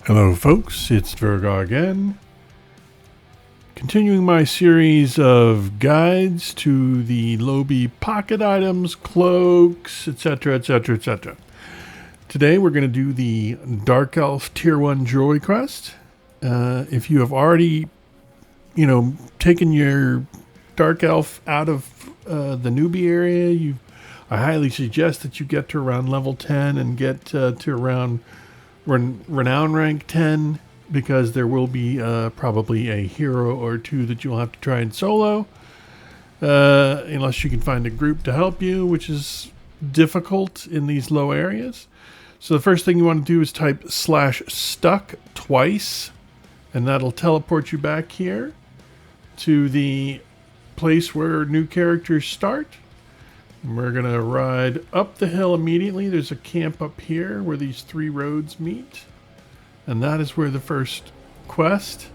Hello folks, it's Virgo again. Continuing my series of guides to the Lobi pocket items, cloaks, etc, etc, etc. Today we're going to do the Dark Elf Tier 1 Jewelry Quest. If you have already, taken your Dark Elf out of the newbie area, I highly suggest that you get to around level 10 and get to around Renown rank 10, because there will be probably a hero or two that you'll have to try and solo, unless you can find a group to help you, which is difficult in these low areas. So the first thing you want to do is type /stuck twice, and that'll teleport you back here to the place where new characters start. We're going to ride up the hill immediately. There's a camp up here where these three roads meet. And that is where the first quest...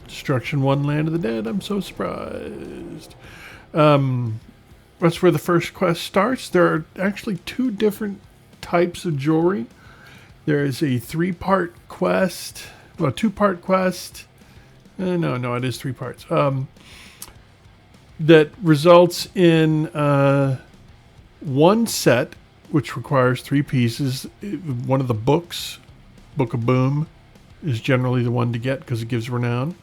Destruction 1 Land of the Dead. I'm so surprised. That's where the first quest starts. There are actually two different types of jewelry. There is a two-part quest. No, it is 3 parts. That results in one set, which requires 3 pieces. One of the books, Book of Boom, is generally the one to get because it gives renown.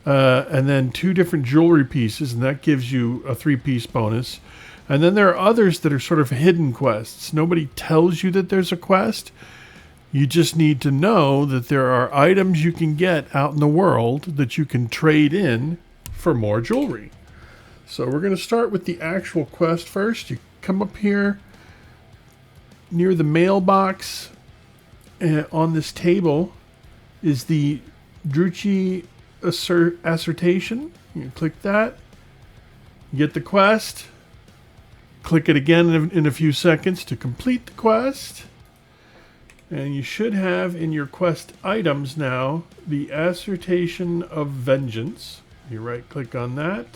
And then 2 different jewelry pieces, and that gives you a 3-piece bonus. And then there are others that are sort of hidden quests. Nobody tells you that there's a quest. You just need to know that there are items you can get out in the world that you can trade in for more jewelry. So we're going to start with the actual quest first. You come up here near the mailbox. On this table is the Druchii Assertion. You click that. You get the quest. Click it again in a few seconds to complete the quest. And you should have in your quest items now the Assertion of Vengeance. You right click on that.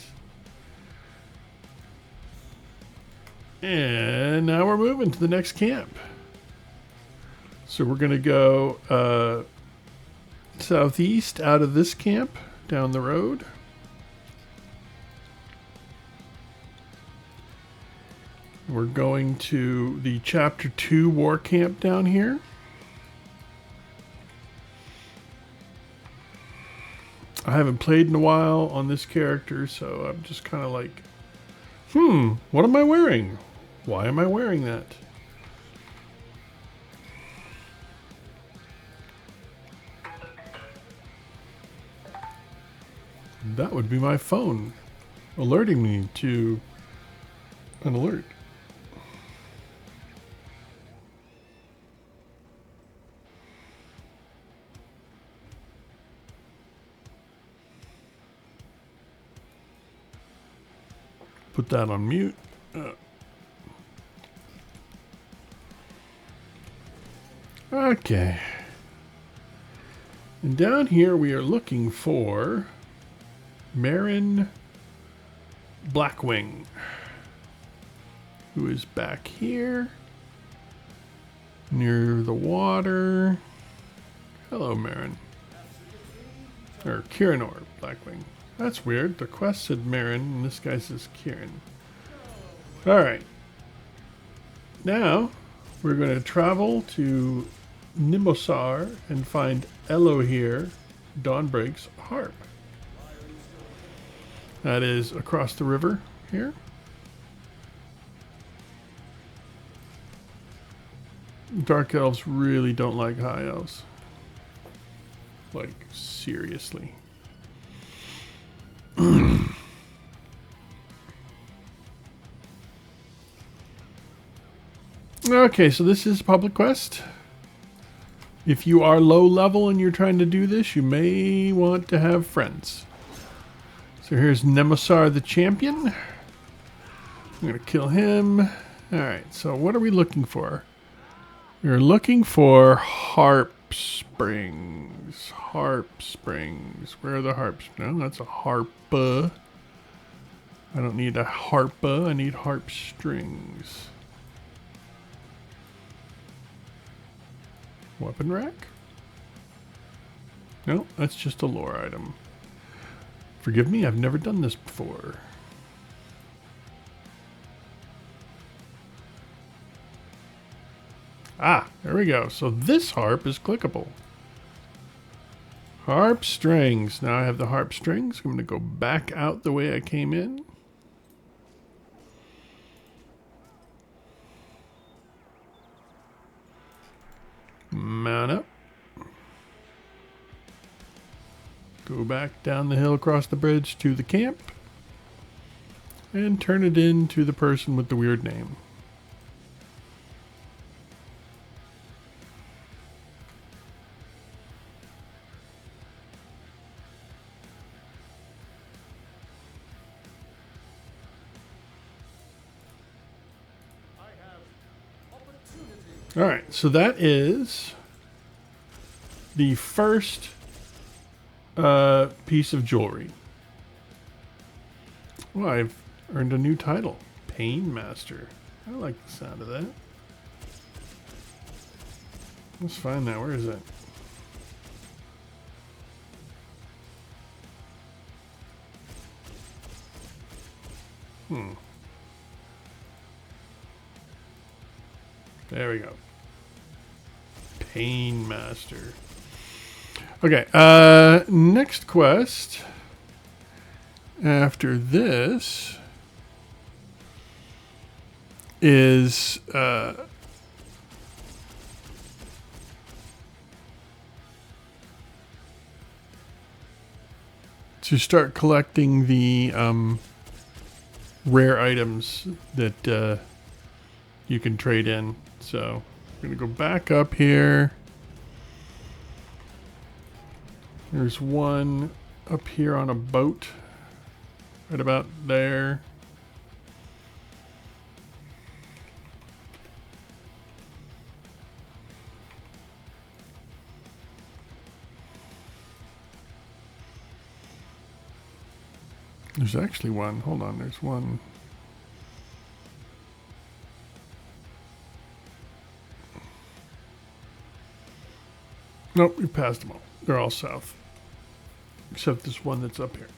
And now we're moving to the next camp. So we're going to go southeast out of this camp, down the road. We're going to the Chapter 2 war camp down here. I haven't played in a while on this character, so I'm just kind of like, what am I wearing? Why am I wearing that? That would be my phone alerting me to an alert. Put that on mute. Okay. And down here we are looking for Marin Blackwing, who is back here near the water. Hello, Marin. Or Kirinor Blackwing. That's weird. The quest said Marin, and this guy says Kirin. Alright. Now, we're going to travel to Nimosar and find Elohir, Dawnbreak's harp. That is across the river here. Dark elves really don't like high elves. Like, seriously. Okay, so this is public quest. If you are low level and you're trying to do this, you may want to have friends. So here's Nemosar the champion. I'm going to kill him. Alright, so what are we looking for? We're looking for harp springs. Harp springs. Where are the harps? No, that's a harpa. I don't need a harpa. I need harp strings. Weapon rack? No, that's just a lore item. Forgive me, I've never done this before. Ah, there we go. So this harp is clickable. Harp strings. Now I have the harp strings. I'm going to go back out the way I came in. Mount up. Go back down the hill across the bridge to the camp. And turn it in to the person with the weird name. All right, so that is the first piece of jewelry. Well, I've earned a new title, Pain Master. I like the sound of that. Let's find that. Where is it? There we go. Pain Master. Okay, next quest after this is to start collecting the rare items that you can trade in. So I'm going to go back up here. There's one up here on a boat, right about there. There's actually one. Hold on, there's one. Nope, we passed them all. They're all south. Except this one that's up here.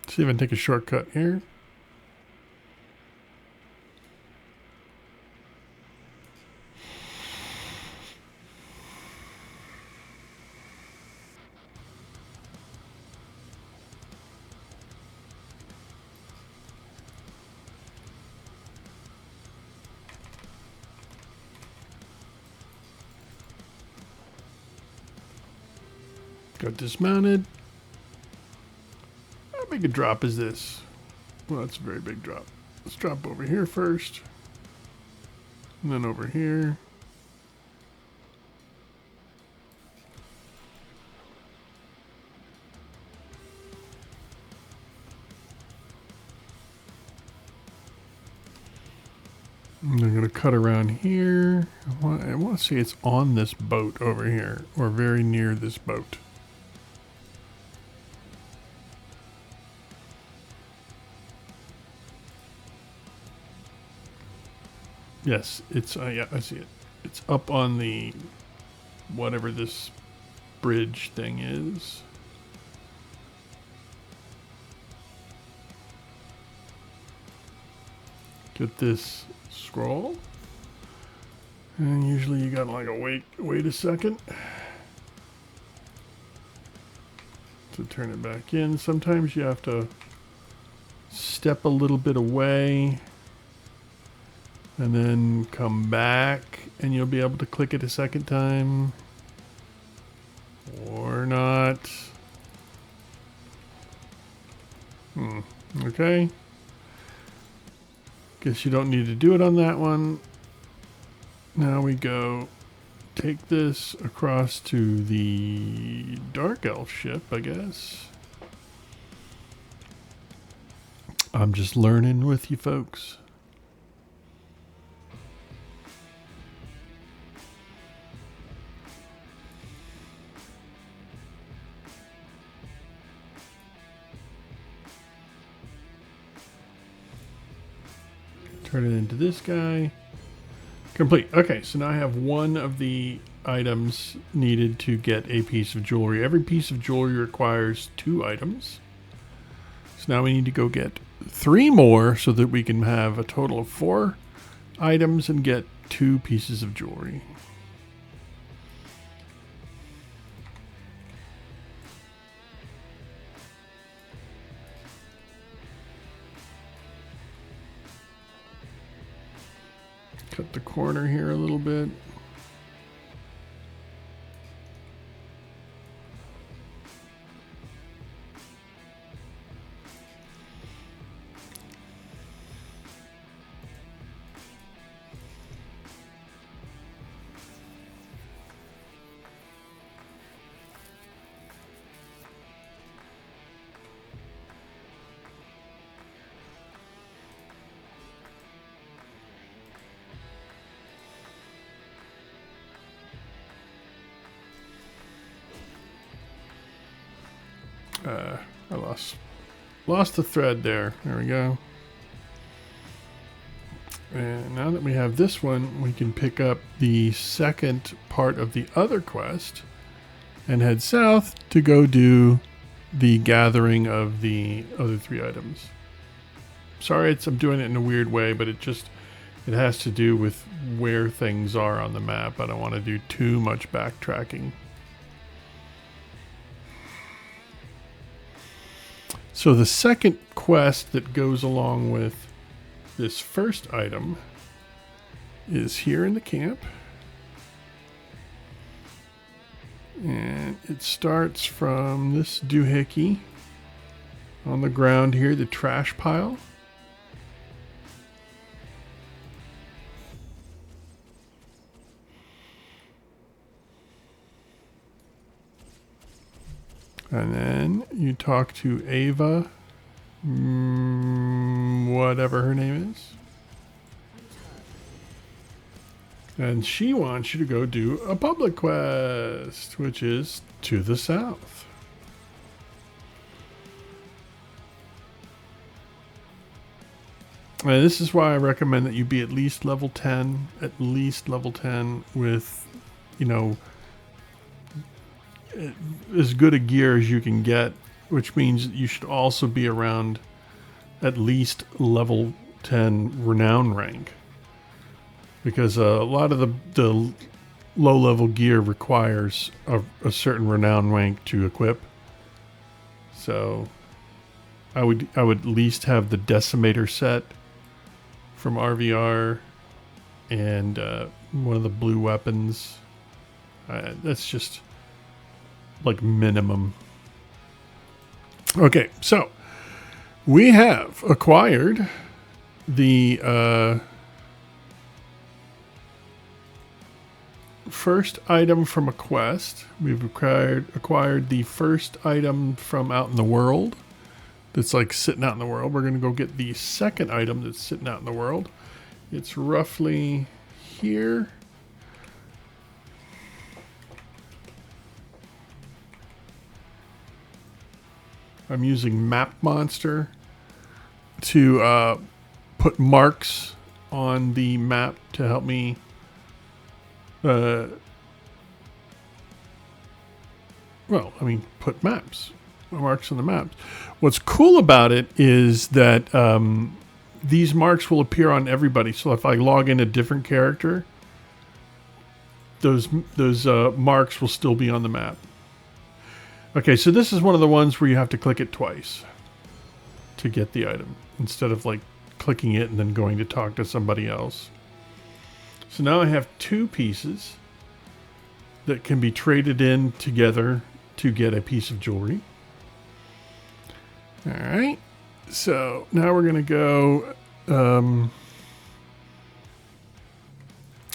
See if I can take a shortcut here. Got dismounted. How big a drop is this? Well, that's a very big drop. Let's drop over here first. And then over here. And I'm going to cut around here. I want to see it's on this boat over here, or very near this boat. Yes, it's, yeah, I see it. It's up on the, whatever this bridge thing is. Get this scroll. And usually you gotta like wait a second to turn it back in. Sometimes you have to step a little bit away and then come back and you'll be able to click it a second time. Or not. Okay. Guess you don't need to do it on that one. Now we go take this across to the Dark Elf ship, I guess. I'm just learning with you folks. Turn it into this guy. Complete. Okay, so now I have one of the items needed to get a piece of jewelry. Every piece of jewelry requires 2 items. So now we need to go get 3 more so that we can have a total of 4 items and get 2 pieces of jewelry. Cut the corner here a little bit. I lost the thread there. There we go. And now that we have this one, we can pick up the second part of the other quest and head south to go do the gathering of the other 3 items. Sorry, I'm doing it in a weird way, but it has to do with where things are on the map. I don't want to do too much backtracking. So the second quest that goes along with this first item is here in the camp. And it starts from this doohickey on the ground here, the trash pile. And then you talk to Ava, whatever her name is. And she wants you to go do a public quest, which is to the south. And this is why I recommend that you be at least level 10, with, you know, as good a gear as you can get, which means you should also be around at least level 10 renown rank, because a lot of the low level gear requires a certain renown rank to equip. So I would at least have the decimator set from RVR and one of the blue weapons. That's just like minimum. Okay, so we have acquired the first item from a quest. We've acquired the first item from out in the world that's like sitting out in the world. We're going to go get the second item that's sitting out in the world. It's roughly here. I'm using Map Monster to put marks on the map to help me put marks on the maps. What's cool about it is that these marks will appear on everybody. So if I log in a different character, those marks will still be on the map. Okay, so this is one of the ones where you have to click it twice to get the item, instead of like clicking it and then going to talk to somebody else. So now I have 2 pieces that can be traded in together to get a piece of jewelry. All right, so now we're going to go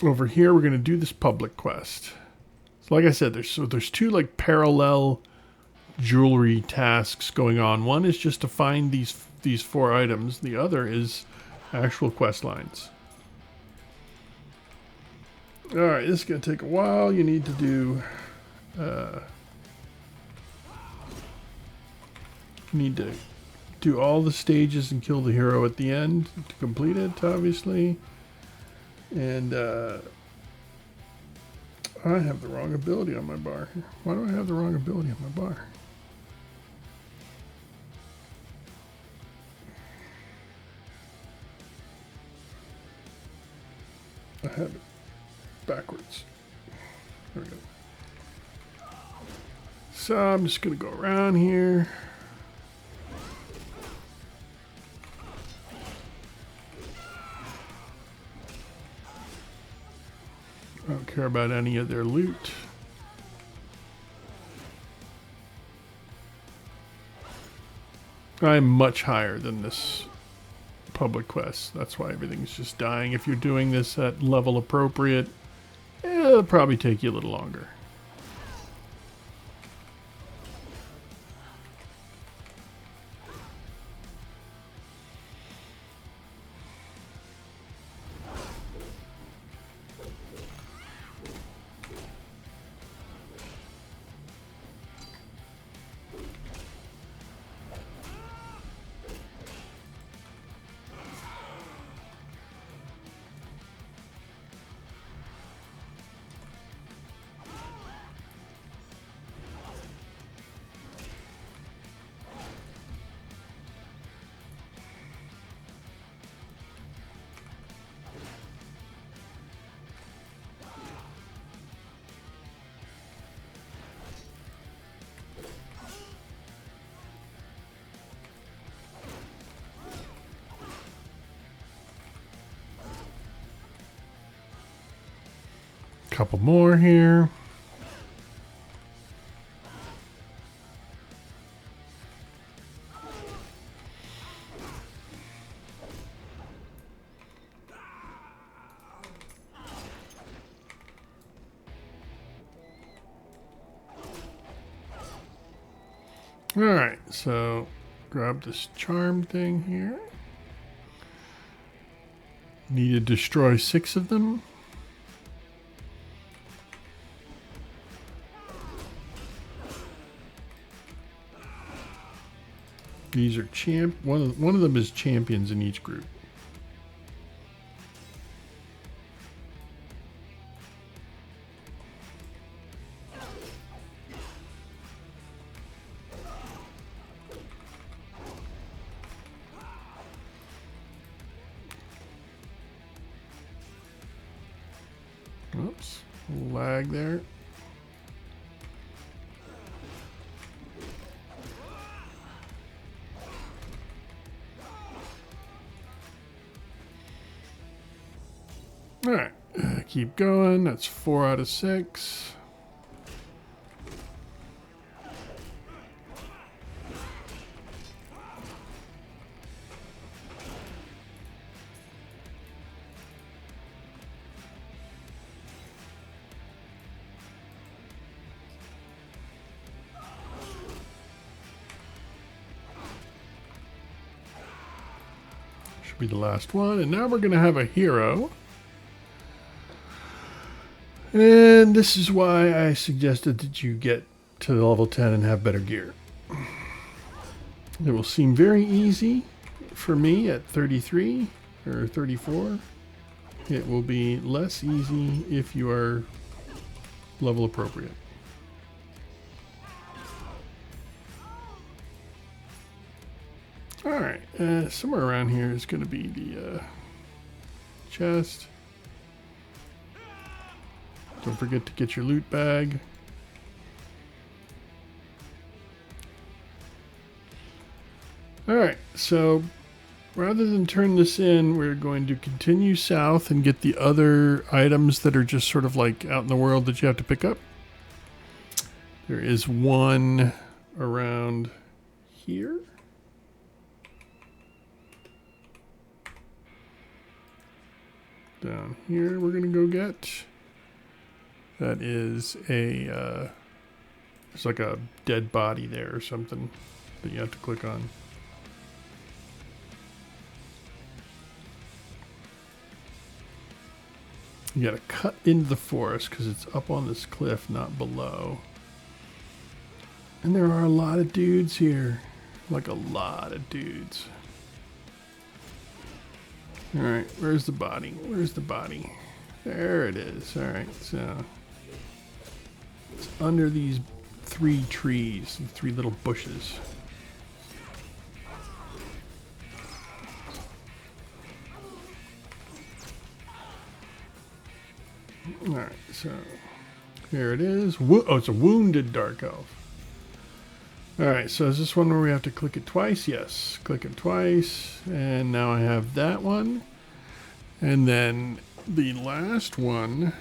over here. We're going to do this public quest. So like I said, there's 2 like parallel jewelry tasks going on. One is just to find these these 4 items. The other is actual quest lines. Alright, this is going to take a while. You need to do... you need to do all the stages and kill the hero at the end to complete it, obviously. And I have the wrong ability on my bar. Why do I have the wrong ability on my bar? I have it backwards. There we go. So I'm just going to go around here. I don't care about any of their loot. I'm much higher than this public quest. That's why everything's just dying. If you're doing this at level appropriate, it'll probably take you a little longer. Couple more here. All right, so grab this charm thing here. Need to destroy 6 of them. These are one of them is champions in each group. Oops, lag there. All right, keep going. That's 4 out of 6. Should be the last one. And now we're going to have a hero. And this is why I suggested that you get to level 10 and have better gear. It will seem very easy for me at 33 or 34. It will be less easy if you are level appropriate. All right, somewhere around here is going to be the chest. Don't forget to get your loot bag. Alright, so rather than turn this in, we're going to continue south and get the other items that are just sort of like out in the world that you have to pick up. There is one around here. Down here we're going to go get. That is a, there's like a dead body there or something that you have to click on. You gotta cut into the forest because it's up on this cliff, not below. And there are a lot of dudes here. Like a lot of dudes. Alright, where's the body? Where's the body? There it is. Alright, so it's under these 3 trees, 3 little bushes. Alright, so here it is. Oh, it's a wounded dark elf. Alright, so is this one where we have to click it twice? Yes, click it twice. And now I have that one. And then the last one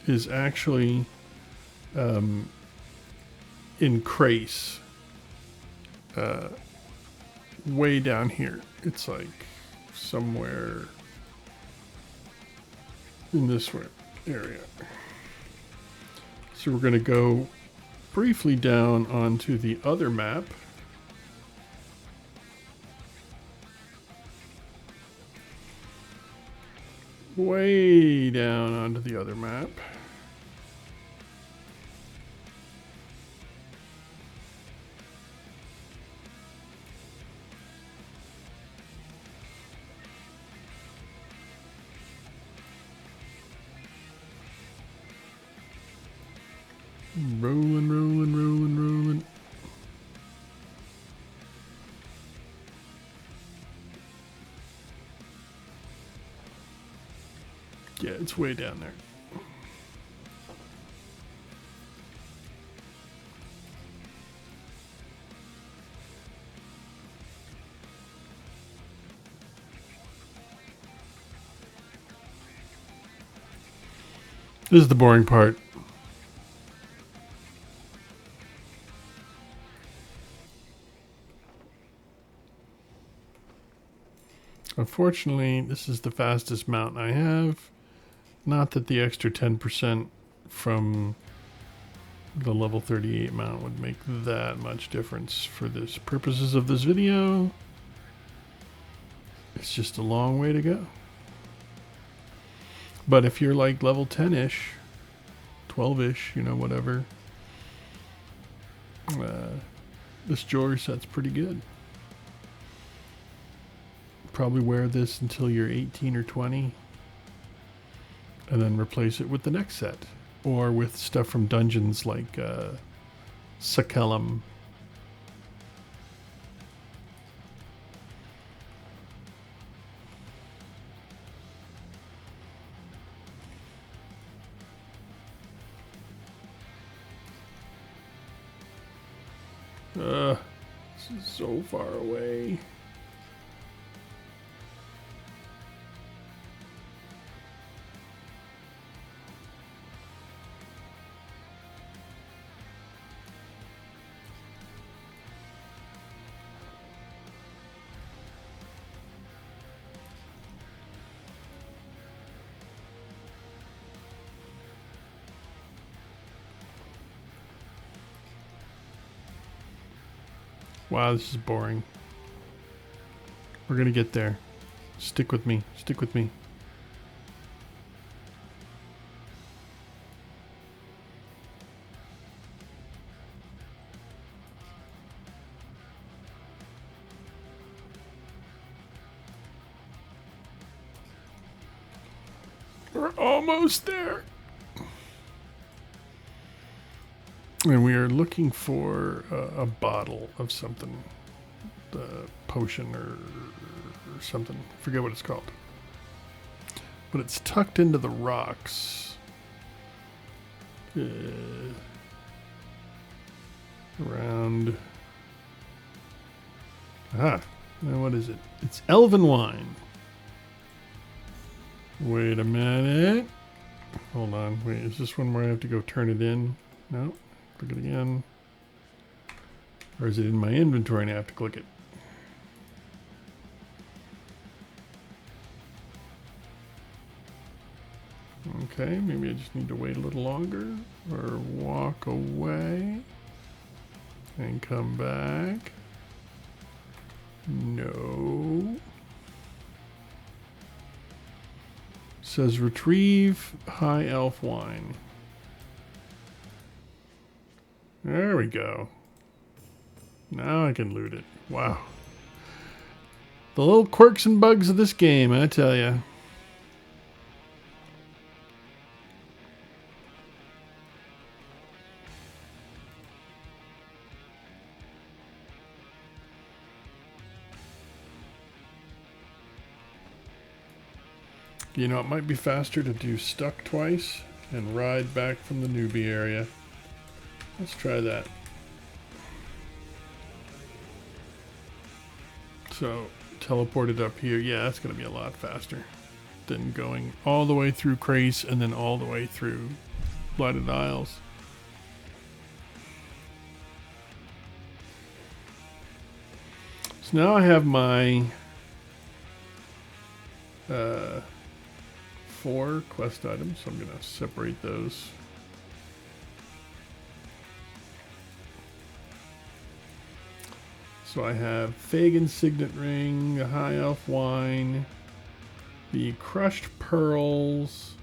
is actually in Crace. Way down here. It's like somewhere in this area. So we're going to go briefly down onto the other map. Way down onto the other map. Rolling, rolling, rolling, rolling. Yeah, it's way down there. This is the boring part. Unfortunately, this is the fastest mount I have. Not that the extra 10% from the level 38 mount would make that much difference for the purposes of this video. It's just a long way to go. But if you're like level 10-ish, 12-ish, you know, whatever, this jewelry set's pretty good. Probably wear this until you're 18 or 20. And then replace it with the next set. Or with stuff from dungeons like Sakellum. This is so far away. Wow, this is boring. We're gonna get there. Stick with me. Stick with me. We're almost there. And we are looking for a bottle of something, potion or something. Forget what it's called. But it's tucked into the rocks. Around. Now what is it? It's elven wine. Wait a minute. Hold on. Wait, is this one where I have to go turn it in? No. Click it again. Or is it in my inventory and I have to click it? Okay, maybe I just need to wait a little longer or walk away and come back. No. says retrieve high elf wine. There we go. Now I can loot it. Wow. The little quirks and bugs of this game, I tell you. You know, it might be faster to do stuck twice and ride back from the newbie area. Let's try that. So, teleported up here. Yeah, that's going to be a lot faster than going all the way through Crace and then all the way through Blighted Isles. So now I have my 4 quest items, so I'm going to separate those. So I have Fagin's Signet Ring, the High Elf Wine, the Crushed Pearls,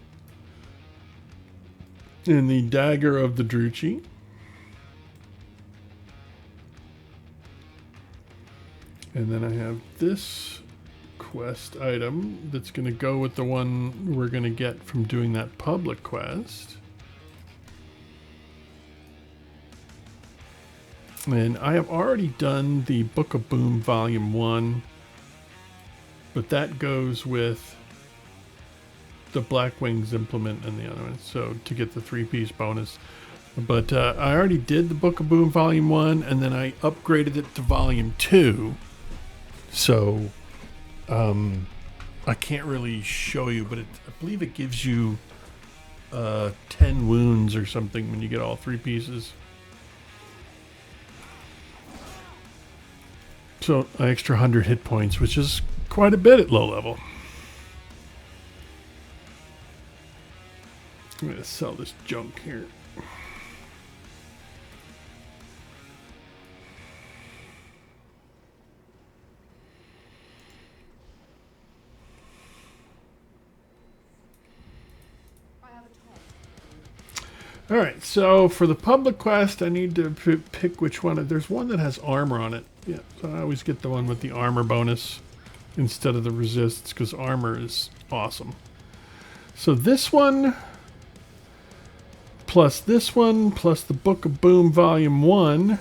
and the Dagger of the Druchii. And then I have this quest item that's going to go with the one we're going to get from doing that public quest. And I have already done the Book of Boom Volume 1, but that goes with the Black Wings implement and the other one, so to get the 3-piece bonus. But I already did the Book of Boom Volume 1, and then I upgraded it to Volume 2. So I can't really show you, but I believe it gives you 10 wounds or something when you get all 3 pieces. So an extra 100 hit points, which is quite a bit at low level. I'm going to sell this junk here. Alright, so for the public quest, I need to pick which one. There's one that has armor on it. Yeah, so I always get the one with the armor bonus instead of the resists, because armor is awesome. So this one, plus this one, plus the Book of Boom Volume 1.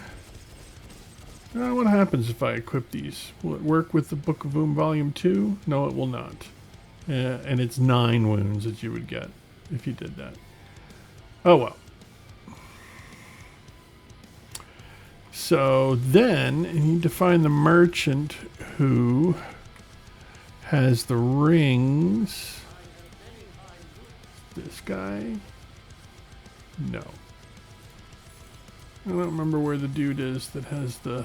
What happens if I equip these? Will it work with the Book of Boom Volume 2? No, it will not. And it's 9 wounds that you would get if you did that. Oh well. So then you need to find the merchant who has the rings. This guy? No. I don't remember where the dude is that has the...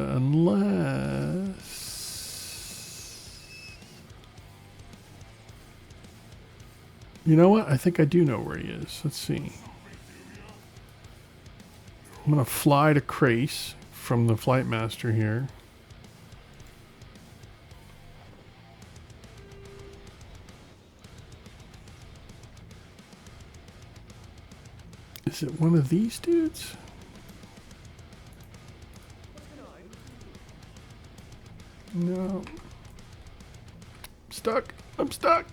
unless... You know what? I think I do know where he is. Let's see. I'm going to fly to Crace from the Flight Master here. Is it one of these dudes? No. I'm stuck. I'm stuck.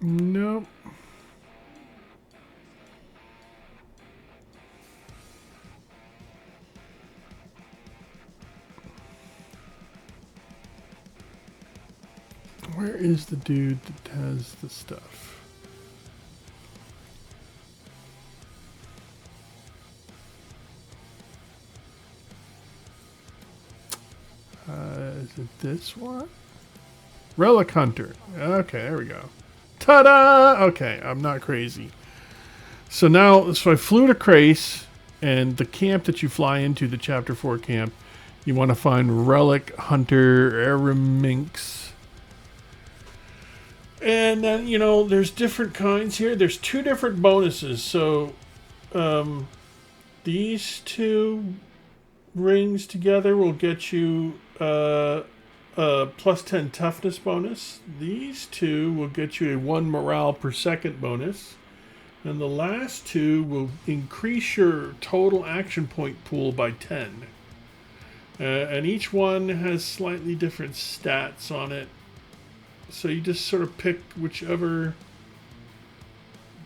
Nope. Where is the dude that has the stuff? Is it this one? Relic Hunter. Okay, there we go. Ta-da! Okay, I'm not crazy. So now, so I flew to Crace, and the camp that you fly into, the Chapter 4 camp, you want to find Relic Hunter Araminx. And then, you know, there's different kinds here. There's 2 different bonuses. So, these 2 rings together will get you a plus 10 toughness bonus. These two will get you a 1 morale per second bonus. And the last two will increase your total action point pool by 10. And each one has slightly different stats on it. So you just sort of pick whichever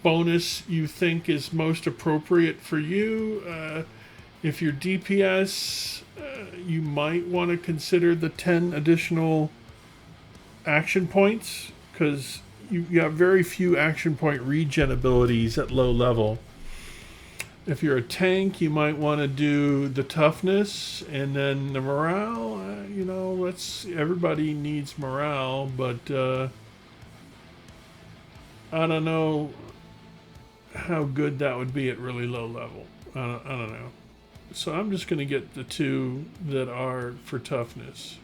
bonus you think is most appropriate for you. If you're DPS, you might want to consider the 10 additional action points, because you have very few action point regen abilities at low level. If you're a tank, you might want to do the toughness and then the morale. Everybody needs morale, but I don't know how good that would be at really low level. I don't know. So I'm just going to get the two that are for toughness.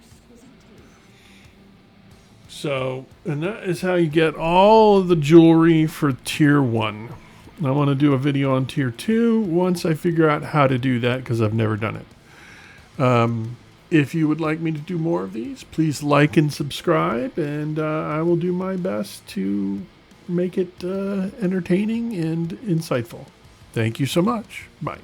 So, and that is how you get all of the jewelry for tier 1. I want to do a video on tier 2 once I figure out how to do that, because I've never done it. If you would like me to do more of these, please like and subscribe, and I will do my best to make it entertaining and insightful. Thank you so much. Bye.